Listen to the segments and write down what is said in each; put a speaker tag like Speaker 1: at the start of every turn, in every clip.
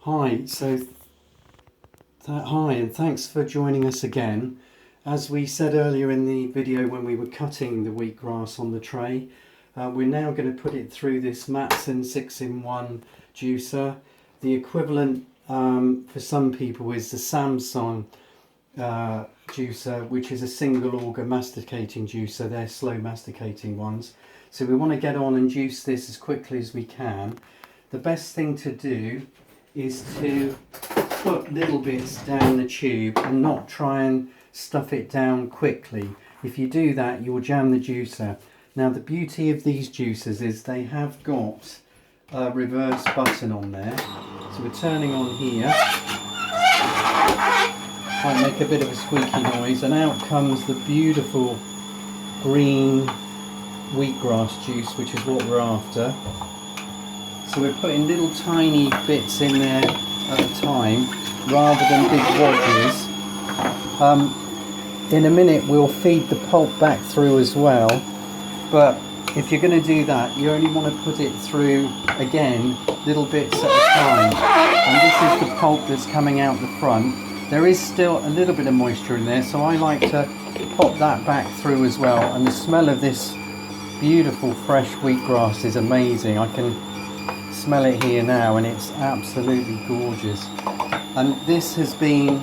Speaker 1: Hi, hi and thanks for joining us again. As we said earlier in the video when we were cutting the wheatgrass on the tray, we're now going to put it through this Matson 6-in-1 juicer. The equivalent for some people is the Samsung juicer, which is a single auger masticating juicer. They're slow masticating ones. So we want to get on and juice this as quickly as we can. The best thing to do is to put little bits down the tube and not try and stuff it down quickly. If you do that, you'll jam the juicer. Now the beauty of these juicers is they have got a reverse button on there. So we're turning on here. Might make a bit of a squeaky noise, and out comes the beautiful green wheatgrass juice, which is what we're after. So we're putting little tiny bits in there at a time rather than big wadges. In a minute we'll feed the pulp back through as well, but if you're going to do that you only want to put it through again little bits at a time. And this is the pulp that's coming out the front. There is still a little bit of moisture in there, so I like to pop that back through as well. And the smell of this beautiful fresh wheatgrass is amazing. I can smell it here now and it's absolutely gorgeous. And this has been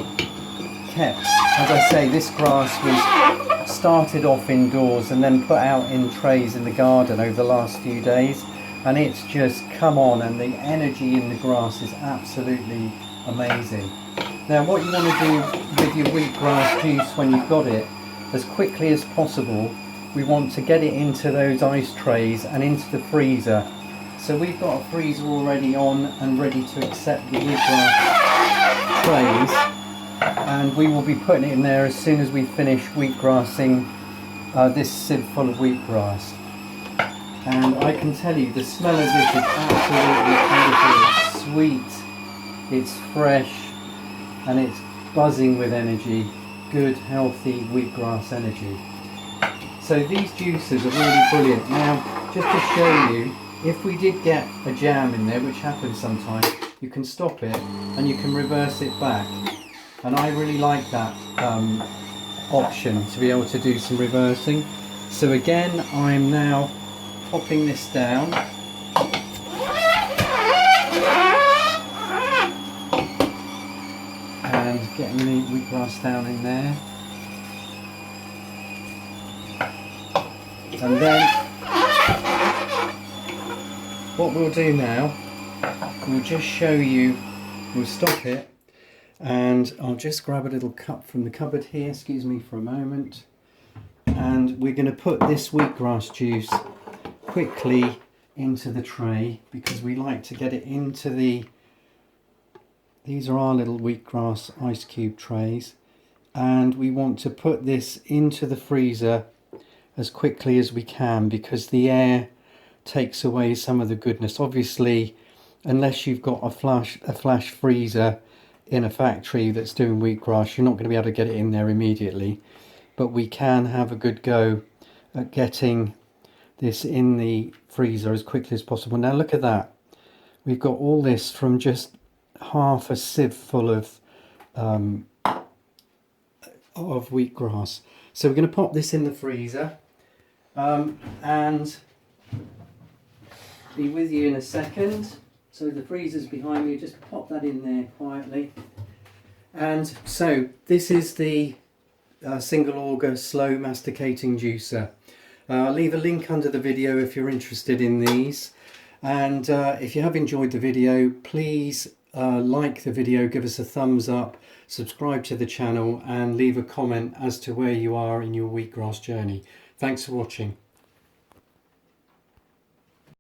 Speaker 1: kept, as I say, this grass was started off indoors and then put out in trays in the garden over the last few days, and it's just come on, and the energy in the grass is absolutely amazing. Now what you want to do with your wheatgrass juice when you've got it, as quickly as possible, we want to get it into those ice trays and into the freezer. So we've got a freezer already on and ready to accept the wheatgrass trays, and we will be putting it in there as soon as we finish wheatgrassing this sieve full of wheatgrass. And I can tell you the smell of this is absolutely beautiful. It's sweet, it's fresh, and it's buzzing with energy, good healthy wheatgrass energy. So these juices are really brilliant. Now just to show you, if we did get a jam in there, which happens sometimes, you can stop it and you can reverse it back. And I really like that option, to be able to do some reversing. So again, I'm now popping this down. And getting the wheatgrass down in there. And then what we'll do now, we'll just show you, we'll stop it, and I'll just grab a little cup from the cupboard here, excuse me for a moment, and we're going to put this wheatgrass juice quickly into the tray because we like to get it into these are our little wheatgrass ice cube trays, and we want to put this into the freezer as quickly as we can because the air takes away some of the goodness. Obviously, unless you've got a flash freezer in a factory that's doing wheatgrass, you're not going to be able to get it in there immediately. But we can have a good go at getting this in the freezer as quickly as possible. Now look at that. We've got all this from just half a sieve full of wheatgrass. So we're going to pop this in the freezer and be with you in a second. So the freezer's behind me, just pop that in there quietly. And so this is the single auger slow masticating juicer. I'll leave a link under the video if you're interested in these. And if you have enjoyed the video, please like the video, give us a thumbs up, subscribe to the channel and leave a comment as to where you are in your wheatgrass journey. Thanks for watching.